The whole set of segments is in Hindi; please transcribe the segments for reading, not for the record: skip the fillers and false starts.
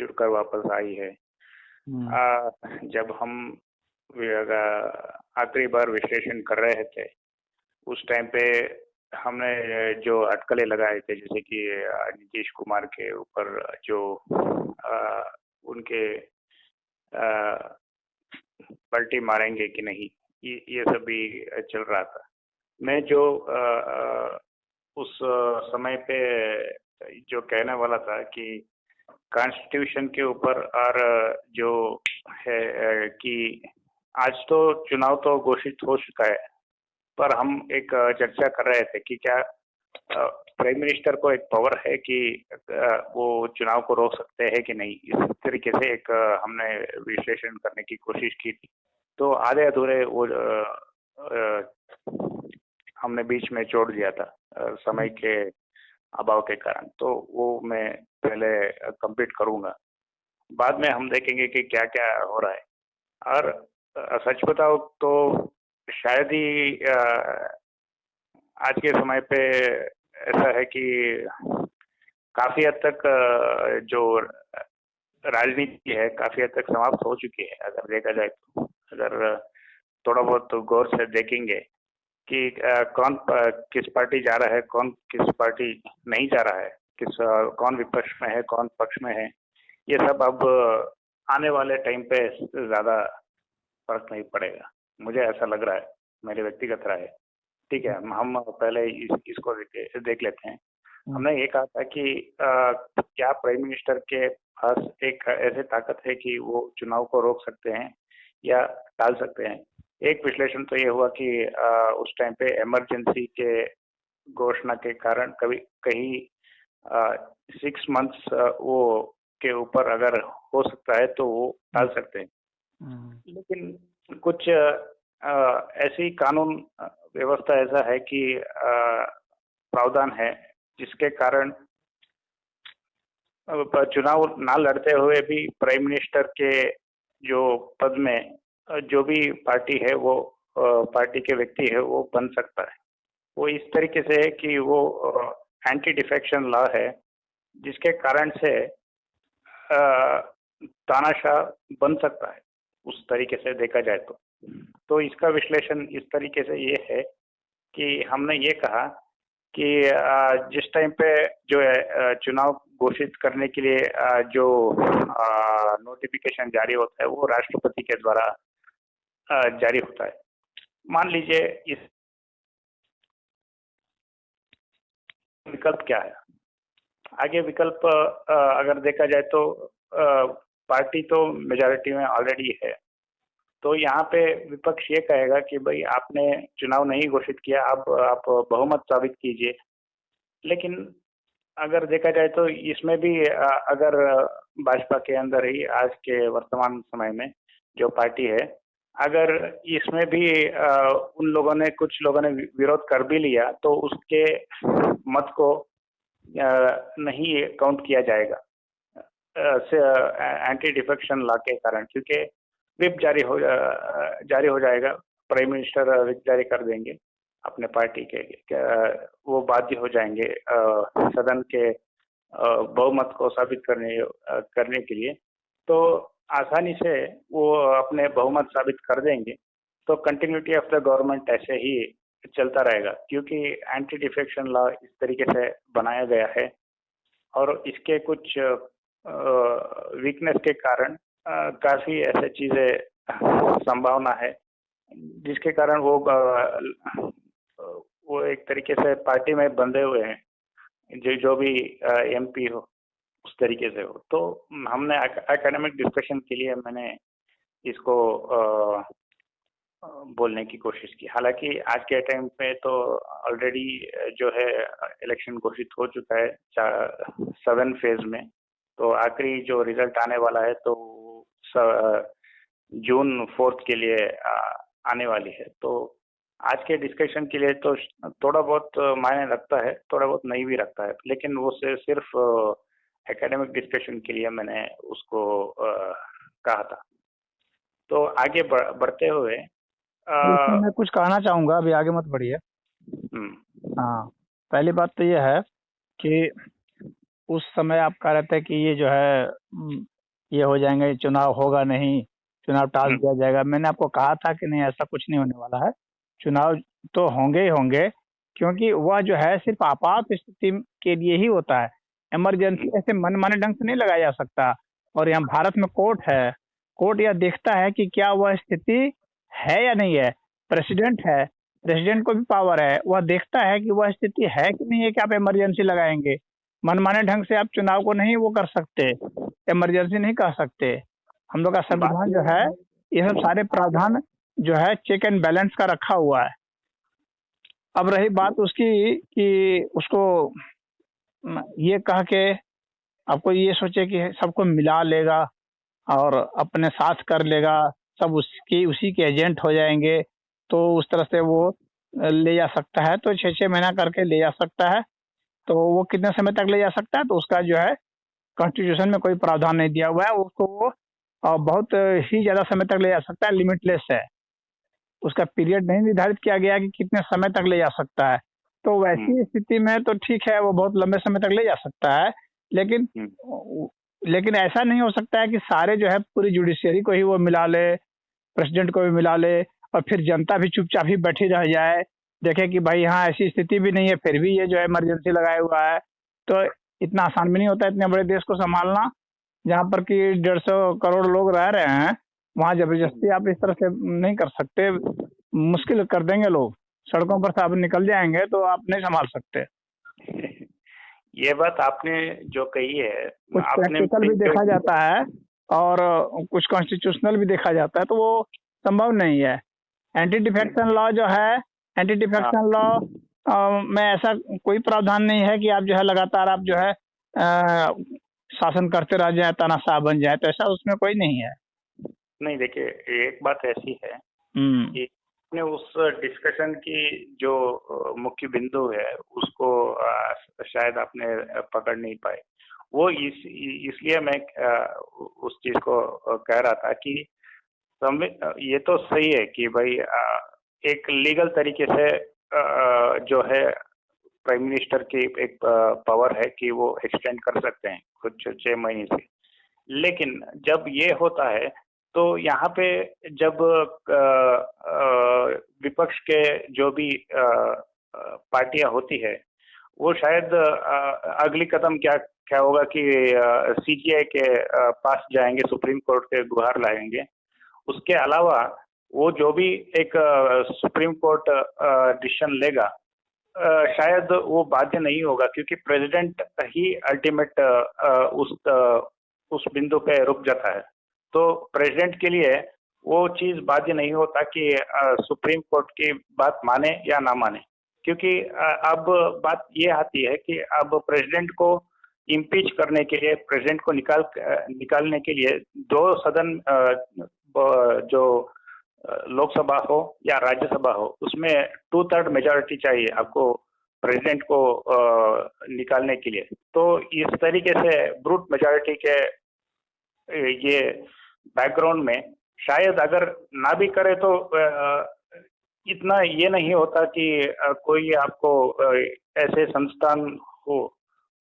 जुड़कर वापस आई है। हम्म। जब हम आखिरी बार विश्लेषण कर रहे थे उस टाइम पे हमने जो अटकलें लगाए थे, जैसे कि नीतीश कुमार के ऊपर जो उनके पलटी मारेंगे कि नहीं, ये सब भी चल रहा था। मैं जो उस समय पे जो कहने वाला था कि कॉन्स्टिट्यूशन के ऊपर और जो है कि आज तो चुनाव तो घोषित हो चुका है, पर हम एक चर्चा कर रहे थे कि क्या प्राइम मिनिस्टर को एक पावर है कि वो चुनाव को रोक सकते हैं कि नहीं। इस तरीके से एक हमने विश्लेषण करने की कोशिश की थी, तो आधे अधूरे वो हमने बीच में छोड़ दिया था समय के अभाव के कारण। तो वो मैं पहले कंप्लीट करूंगा, बाद में हम देखेंगे कि क्या क्या हो रहा है। और सच बताओ तो शायद ही आज के समय पे ऐसा है कि काफी हद तक जो राजनीति है काफी हद तक समाप्त हो चुकी है। अगर देखा जाए तो, अगर थोड़ा बहुत गौर से देखेंगे कि कौन किस पार्टी जा रहा है, कौन किस पार्टी नहीं जा रहा है, कौन विपक्ष में है, कौन पक्ष में है, ये सब अब आने वाले टाइम पे ज्यादा फर्क नहीं पड़ेगा, मुझे ऐसा लग रहा है, मेरी व्यक्तिगत राय है। ठीक है, हम पहले इसको देख लेते हैं। हमने ये कहा था कि क्या प्राइम मिनिस्टर के पास एक ऐसी ताकत है कि वो चुनाव को रोक सकते हैं या टाल सकते हैं। एक विश्लेषण तो ये हुआ कि उस टाइम पे इमरजेंसी के घोषणा के कारण कहीं 6 मंथ्स वो के ऊपर अगर हो सकता है तो वो टाल सकते हैं। लेकिन कुछ ऐसी कानून व्यवस्था ऐसा है कि प्रावधान है जिसके कारण चुनाव ना लड़ते हुए भी प्राइम मिनिस्टर के जो पद में जो भी पार्टी है वो पार्टी के व्यक्ति है वो बन सकता है। वो इस तरीके से है कि वो एंटी डिफेक्शन लॉ है, जिसके कारण से तानाशाह बन सकता है उस तरीके से देखा जाए तो इसका विश्लेषण इस तरीके से ये है कि हमने ये कहा कि जिस टाइम पे जो है चुनाव घोषित करने के लिए जो नोटिफिकेशन जारी होता है वो राष्ट्रपति के द्वारा जारी होता है। मान लीजिए इस विकल्प क्या है, आगे विकल्प अगर देखा जाए तो पार्टी तो मेजॉरिटी में ऑलरेडी है, तो यहाँ पे विपक्ष ये कहेगा कि भाई आपने चुनाव नहीं घोषित किया, अब आप बहुमत साबित कीजिए। लेकिन अगर देखा जाए तो इसमें भी अगर भाजपा के अंदर ही आज के वर्तमान समय में जो पार्टी है, अगर इसमें भी उन लोगों ने कुछ लोगों ने विरोध कर भी लिया तो उसके मत को नहीं काउंट किया जाएगा एंटी डिफेक्शन लॉ के कारण, क्योंकि विप जारी हो जाएगा, प्राइम मिनिस्टर विप जारी कर देंगे अपने पार्टी के, वो बाध्य हो जाएंगे सदन के बहुमत को साबित करने के लिए, तो आसानी से वो अपने बहुमत साबित कर देंगे। तो कंटिन्यूटी ऑफ द गवर्नमेंट ऐसे ही चलता रहेगा, क्योंकि एंटी डिफेक्शन लॉ इस तरीके से बनाया गया है और इसके कुछ वीकनेस के कारण काफी ऐसे चीजें संभावना है जिसके कारण वो एक तरीके से पार्टी में बंधे हुए हैं, जो भी एमपी हो उस तरीके से हो। तो हमने एकेडमिक डिस्कशन के लिए मैंने इसको बोलने की कोशिश की। हालांकि आज के टाइम पे तो ऑलरेडी जो है इलेक्शन घोषित हो चुका है 7 फेज में, तो आखिरी जो रिजल्ट आने वाला है तो जून 4 के लिए आने वाली है। तो आज के डिस्कशन के लिए तो थोड़ा बहुत मायने रखता है, थोड़ा बहुत नहीं भी रखता है, लेकिन वो सिर्फ एकेडमिक डिस्कशन के लिए मैंने उसको कहा था। तो आगे बढ़ते हुए मैं कुछ कहना चाहूँगा, अभी आगे मत बढ़िए। हाँ, पहली बात तो ये है कि उस समय आप कह रहे थे कि ये जो है ये हो जाएंगे, चुनाव होगा नहीं, चुनाव टाल दिया जाएगा। मैंने आपको कहा था कि नहीं, ऐसा कुछ नहीं होने वाला है। चुनाव तो होंगे ही होंगे, क्योंकि वह जो है सिर्फ आपात स्थिति के लिए ही होता है। इमरजेंसी ऐसे मनमाने ढंग से नहीं लगाया जा सकता। और यहाँ भारत में कोर्ट है, कोर्ट यह देखता है कि क्या वह स्थिति है या नहीं है। प्रेसिडेंट है, प्रेसिडेंट को भी पावर है, वह देखता है कि वह स्थिति है कि नहीं है कि आप इमरजेंसी लगाएंगे। मनमाने ढंग से आप चुनाव को नहीं वो कर सकते, इमरजेंसी नहीं कह सकते। हम लोग का संविधान जो है ये सब सारे प्रावधान जो है चेक एंड बैलेंस का रखा हुआ है। अब रही बात उसकी कि उसको ये कह के आपको ये सोचे कि सबको मिला लेगा और अपने साथ कर लेगा, सब उसकी उसी के एजेंट हो जाएंगे, तो उस तरह से वो ले जा सकता है। तो 6-6 महीना करके ले जा सकता है। तो वो कितने समय तक ले जा सकता है, तो उसका जो है कॉन्स्टिट्यूशन में कोई प्रावधान नहीं दिया हुआ है। उसको वो बहुत ही ज़्यादा समय तक ले जा सकता है, लिमिटलेस है। उसका पीरियड नहीं निर्धारित किया गया कि कितने समय तक ले जा सकता है। तो वैसी स्थिति में तो ठीक है, वो बहुत लंबे समय तक ले जा सकता है, लेकिन लेकिन ऐसा नहीं हो सकता है कि सारे जो है पूरी जुडिशियरी को ही वो मिला ले, प्रेसिडेंट को भी मिला ले, और फिर जनता भी चुपचाप ही बैठी रह जाए, देखे कि भाई यहाँ ऐसी स्थिति भी नहीं है, फिर भी ये जो है इमरजेंसी लगाया हुआ है। तो इतना आसान भी नहीं होता इतने बड़े देश को संभालना, जहाँ पर कि 150 करोड़ लोग रह रहे हैं। वहाँ जबरदस्ती आप इस तरह से नहीं कर सकते, मुश्किल कर देंगे लोग, सड़कों पर से आप निकल जाएंगे तो आप नहीं संभाल सकते। ये बात आपने जो कही है, कुछ प्रैक्टिकल भी देखा जाता है और कुछ कॉन्स्टिट्यूशनल भी देखा जाता है, तो वो संभव नहीं है। एंटी डिफेक्शन लॉ जो है, एंटी डिफेक्शन लॉ में ऐसा कोई प्रावधान नहीं है कि आप जो है लगातार आप जो है शासन करते रह जाए, तानाशाह बन जाए, तो ऐसा उसमें कोई नहीं है। नहीं, देखिए एक बात ऐसी है कि आपने उस डिस्कशन की जो मुख्य बिंदु है उसको शायद आपने पकड़ नहीं पाए। वो इसलिए मैं उस चीज को कह रहा था कि ये तो सही है कि भाई एक लीगल तरीके से जो है प्राइम मिनिस्टर की एक पावर है कि वो एक्सटेंड कर सकते हैं कुछ 6 महीने से। लेकिन जब ये होता है तो यहाँ पे जब विपक्ष के जो भी पार्टियां होती है, वो शायद अगली कदम क्या होगा कि सीजीआई के पास जाएंगे, सुप्रीम कोर्ट के गुहार लाएंगे। उसके अलावा वो जो भी एक सुप्रीम कोर्ट डिसीजन लेगा, शायद वो बाध्य नहीं होगा, क्योंकि प्रेसिडेंट ही अल्टीमेट उस बिंदु पे रुक जाता है। तो प्रेसिडेंट के लिए वो चीज बाध्य नहीं होता कि सुप्रीम कोर्ट की बात माने या ना माने, क्योंकि अब बात ये आती है कि अब प्रेसिडेंट को इम्पीच करने के लिए, प्रेसिडेंट को निकालने के लिए 2 सदन जो लोकसभा हो या राज्यसभा हो, उसमें 2/3 मेजॉरिटी चाहिए आपको प्रेसिडेंट को निकालने के लिए। तो इस तरीके से ब्रूट मेजॉरिटी के ये बैकग्राउंड में शायद अगर ना भी करे तो इतना ये नहीं होता कि कोई आपको ऐसे संस्थान हो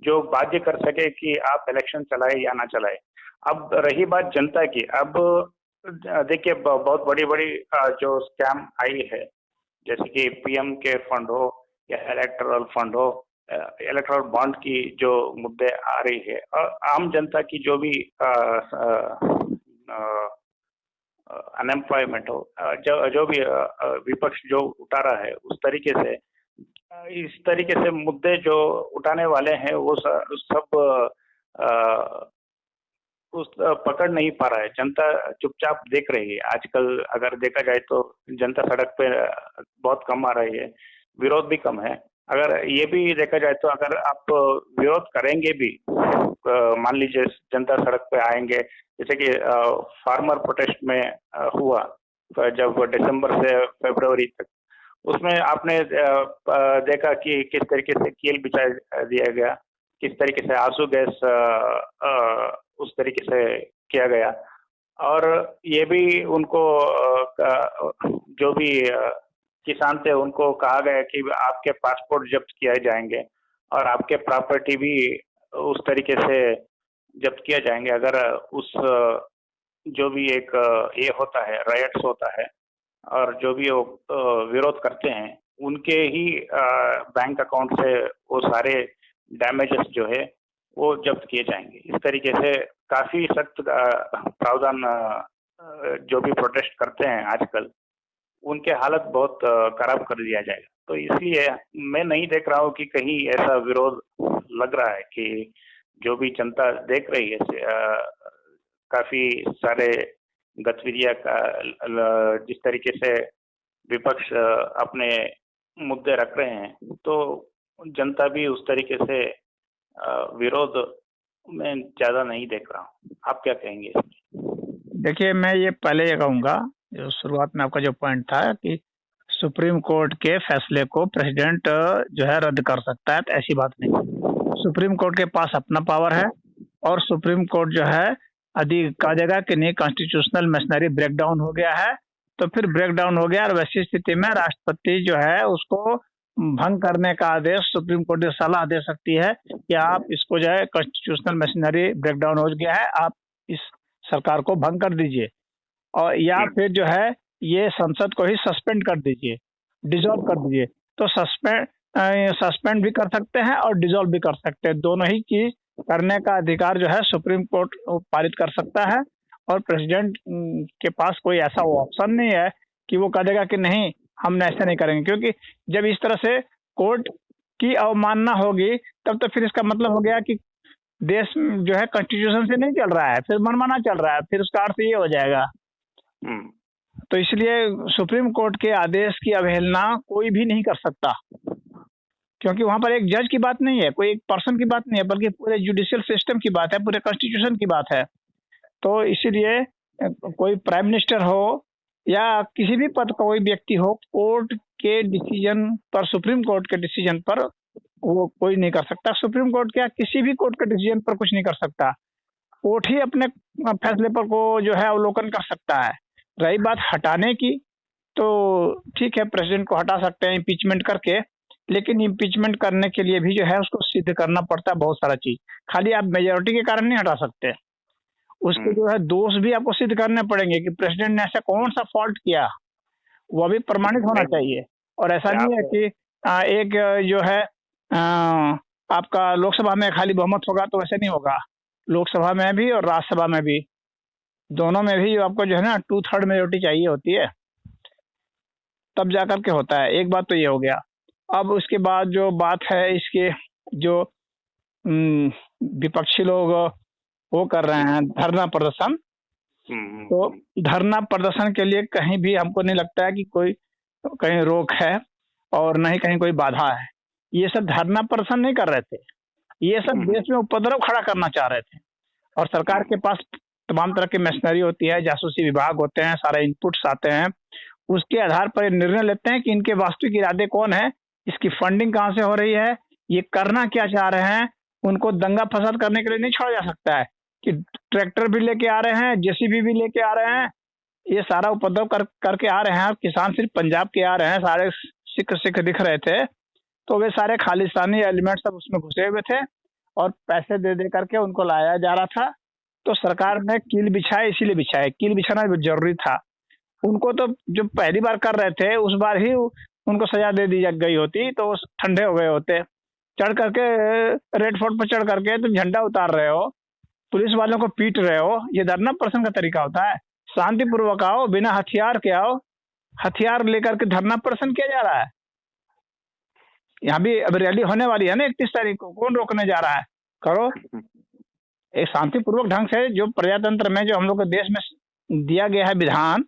जो बाध्य कर सके कि आप इलेक्शन चलाए या ना चलाए। अब रही बात जनता की, अब देखिए बहुत बड़ी जो स्कैम आई है, जैसे कि पीएम के फंड हो या इलेक्टोरल फंड हो, इलेक्टोरल बॉन्ड की जो मुद्दे आ रही है, और आम जनता की जो भी अनएम्प्लॉयमेंट हो, जो भी विपक्ष जो उठा रहा है, इस तरीके से मुद्दे जो उठाने वाले हैं वो सब पकड़ नहीं पा रहा है। जनता चुपचाप देख रही है। आजकल अगर देखा जाए तो जनता सड़क पे बहुत कम आ रही है, विरोध भी कम है। अगर ये भी देखा जाए तो अगर आप विरोध करेंगे भी, मान लीजिए जनता सड़क पे आएंगे, जैसे कि फार्मर प्रोटेस्ट में हुआ जब दिसंबर से फरवरी तक, उसमें आपने देखा कि किस तरीके से कील बिछा दिया गया, किस तरीके से आंसू गैस उस तरीके से किया गया। और ये भी उनको जो भी किसान थे उनको कहा गया कि आपके पासपोर्ट जब्त किए जाएंगे और आपके प्रॉपर्टी भी उस तरीके से जब्त किया जाएंगे। अगर उस जो भी एक ये होता है, रायट्स होता है, और जो भी वो विरोध करते हैं, उनके ही बैंक अकाउंट से वो सारे डैमेजेस जो है वो जब्त किए जाएंगे। इस तरीके से काफी सख्त प्रावधान जो भी प्रोटेस्ट करते हैं आजकल, उनके हालत बहुत खराब कर दिया जाएगा। तो इसलिए मैं नहीं देख रहा हूँ कि कहीं ऐसा विरोध लग रहा है कि जो भी जनता देख रही है काफी सारे गतिविधियां का जिस तरीके से विपक्ष अपने मुद्दे रख रहे हैं, तो जनता भी उस तरीके से विरोध में ज्यादा नहीं देख रहा हूँ। आप क्या कहेंगे? देखिए, मैं ये पहले ये कहूँगा, जो शुरुआत में आपका जो पॉइंट था कि सुप्रीम कोर्ट के फैसले को प्रेसिडेंट जो है रद्द कर सकता है, तो ऐसी बात नहीं। सुप्रीम कोर्ट के पास अपना पावर है, और सुप्रीम कोर्ट जो है यदि कहा जाएगा कि नहीं कॉन्स्टिट्यूशनल मशीनरी ब्रेकडाउन हो गया है, तो फिर ब्रेकडाउन हो गया, और वैसी स्थिति में राष्ट्रपति जो है उसको भंग करने का आदेश सुप्रीम कोर्ट से सलाह दे सकती है कि आप इसको जो है कॉन्स्टिट्यूशनल मशीनरी ब्रेकडाउन हो गया है, आप इस सरकार को भंग कर दीजिए, और या फिर जो है ये संसद को ही सस्पेंड कर दीजिए, डिसॉल्व कर दीजिए। तो सस्पेंड भी कर सकते हैं और डिसॉल्व भी कर सकते हैं, दोनों ही चीज करने का अधिकार जो है सुप्रीम कोर्ट पारित कर सकता है। और प्रेसिडेंट के पास कोई ऐसा ऑप्शन नहीं है कि वो कह देगा कि नहीं हम ऐसा नहीं करेंगे, क्योंकि जब इस तरह से कोर्ट की अवमानना होगी तब तो फिर इसका मतलब हो गया कि देश जो है कॉन्स्टिट्यूशन से नहीं चल रहा है, फिर मनमाना चल रहा है, फिर उसका अर्थ ये हो जाएगा। तो इसलिए सुप्रीम कोर्ट के आदेश की अवहेलना कोई भी नहीं कर सकता, क्योंकि वहां पर एक जज की बात नहीं है, कोई एक पर्सन की बात नहीं है, बल्कि पूरे जुडिशियल सिस्टम की बात है, पूरे कॉन्स्टिट्यूशन की बात है। तो इसीलिए कोई प्राइम मिनिस्टर हो या किसी भी पद का कोई व्यक्ति हो, कोर्ट के डिसीजन पर, सुप्रीम कोर्ट के डिसीजन पर वो कोई नहीं कर सकता। सुप्रीम कोर्ट क्या किसी भी कोर्ट के डिसीजन पर कुछ नहीं कर सकता, कोर्ट ही अपने फैसले पर को जो है अवलोकन कर सकता है। रही बात हटाने की, तो ठीक है, प्रेसिडेंट को हटा सकते हैं इम्पीचमेंट करके, लेकिन इम्पीचमेंट करने के लिए भी जो है उसको सिद्ध करना पड़ता है बहुत सारा चीज। खाली आप मेजोरिटी के कारण नहीं हटा सकते, उसके जो है दोष भी आपको सिद्ध करने पड़ेंगे कि प्रेसिडेंट ने ऐसा कौन सा फॉल्ट किया, वो भी प्रमाणित होना चाहिए। और ऐसा नहीं है कि एक जो है आपका लोकसभा में खाली बहुमत होगा तो वैसे नहीं होगा, लोकसभा में भी और राज्यसभा में भी, दोनों में भी आपको जो है ना 2/3 मेजोरिटी चाहिए होती है, तब जाकर के होता है। एक बात तो ये हो गया। अब उसके बाद जो बात है इसके जो विपक्षी लोग वो कर रहे हैं धरना प्रदर्शन, तो धरना प्रदर्शन के लिए कहीं भी हमको नहीं लगता है कि कोई कहीं रोक है और न ही कहीं कोई बाधा है। ये सब धरना प्रदर्शन नहीं कर रहे थे, ये सब देश में उपद्रव खड़ा करना चाह रहे थे। और सरकार के पास तमाम तरह की मशीनरी होती है, जासूसी विभाग होते हैं, सारे इनपुट्स आते हैं, उसके आधार पर निर्णय लेते हैं कि इनके वास्तविक इरादे कौन है, इसकी फंडिंग कहाँ से हो रही है, ये करना क्या चाह रहे हैं। उनको दंगा फसाद करने के लिए नहीं छोड़ा जा सकता है कि ट्रैक्टर भी लेके आ रहे हैं, जेसीबी भी लेके आ रहे हैं, ये सारा उपद्रव करके आ रहे हैं। किसान सिर्फ पंजाब के आ रहे हैं, सारे सिख दिख रहे थे, तो वे सारे खालिस्तानी एलिमेंट सब उसमें घुसे हुए थे और पैसे दे दे करके उनको लाया जा रहा था। तो सरकार ने कील बिछाए, इसीलिए बिछाए, कील बिछाना जरूरी था। उनको तो जो पहली बार कर रहे थे उस बार ही उनको सजा दे दी गई होती तो ठंडे हो गए होते। चढ़ करके रेड फोर्ट पर चढ़ करके तुम झंडा उतार रहे हो, पुलिस वालों को पीट रहे हो, ये धरना प्रदर्शन का तरीका होता है। शांतिपूर्वक आओ, बिना हथियार के आओ, हथियार लेकर के धरना प्रदर्शन किया जा रहा है। यहाँ भी अब रैली होने वाली है ना 31 तारीख को, कौन रोकने जा रहा है? करो, एक शांतिपूर्वक ढंग से, जो प्रजातंत्र में जो हम लोग के देश में दिया गया है विधान,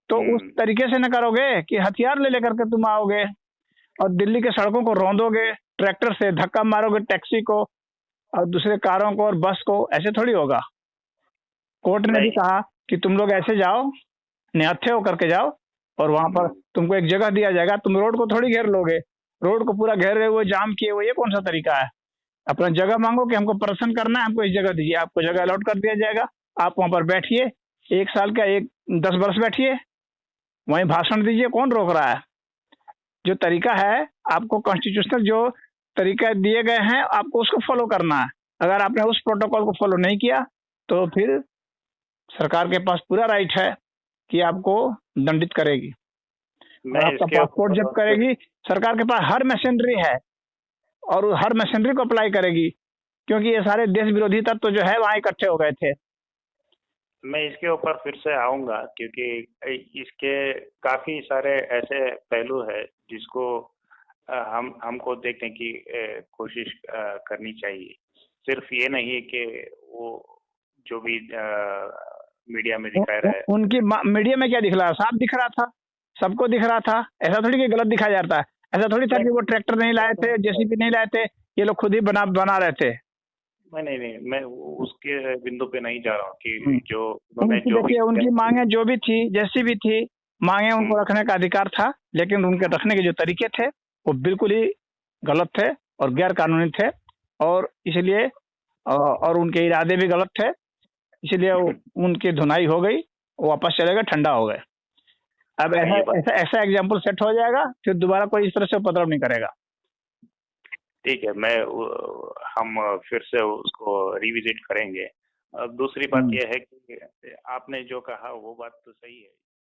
तो उस तरीके से न करोगे कि हथियार ले लेकर के तुम आओगे और दिल्ली के सड़कों को रौंदोगे, ट्रैक्टर से धक्का मारोगे टैक्सी को और दूसरे कारों को और बस को, ऐसे थोड़ी होगा। कोर्ट ने भी कहा कि तुम लोग ऐसे जाओ, निहत्थे होकर के जाओ, और वहां पर तुमको एक जगह दिया जाएगा, तुम रोड को थोड़ी घेर लोगे, रोड को पूरा घेर रहे हुए जाम किए हुए, ये कौन सा तरीका है? अपना जगह मांगो कि हमको प्रदर्शन करना है, हमको इस जगह दीजिए, आपको जगह अलॉट कर दिया जाएगा, आप वहां पर बैठिए, 1 साल का 10 वर्ष बैठिए, वहीं भाषण दीजिए, कौन रोक रहा है? जो तरीका है आपको कॉन्स्टिट्यूशनल जो तरीके दिए गए हैं, आपको उसको फॉलो करना है। अगर आपने उस प्रोटोकॉल को फॉलो नहीं किया तो फिर सरकार के पास पूरा राइट है कि आपको दंडित करेगी और आपका पासपोर्ट जब्त करेगी। सरकार के पास हर मशीनरी है और हर मशीनरी को अप्लाई करेगी, क्योंकि ये सारे देश विरोधी तत्व जो है वहाँ इकट्ठे हो गए थे। मैं इसके ऊपर फिर से आऊंगा, क्योंकि इसके काफी सारे ऐसे पहलू है जिसको हमको देखने की कोशिश करनी चाहिए। सिर्फ ये नहीं है कि वो जो भी मीडिया में दिखा रहा है, उनकी मीडिया में क्या दिख रहा है, साफ दिख रहा था, सबको दिख रहा था। ऐसा थोड़ी कि गलत दिखाया जाता है, ऐसा थोड़ी था कि वो ट्रैक्टर नहीं लाए थे, जेसीबी नहीं लाए थे, ये लोग खुद ही बना रहे थे। नहीं, मैं उसके बिंदु पे नहीं जा रहा हूँ कि जो उनकी मांगे जो भी थी, जैसी भी थी मांगे, उनको रखने का अधिकार था, लेकिन उनके रखने के जो तरीके थे वो बिल्कुल ही गलत थे और गैर कानूनी थे, और इसलिए और उनके इरादे भी गलत थे, इसलिए उनकी धुनाई हो गई, वो वापस चले गए, ठंडा हो गए। अब ऐसा एग्जाम्पल सेट हो जाएगा, फिर दोबारा कोई इस तरह से उपद्रव नहीं करेगा। ठीक है, हम फिर से उसको रिविजिट करेंगे। दूसरी बात यह है कि आपने जो कहा वो बात तो सही है।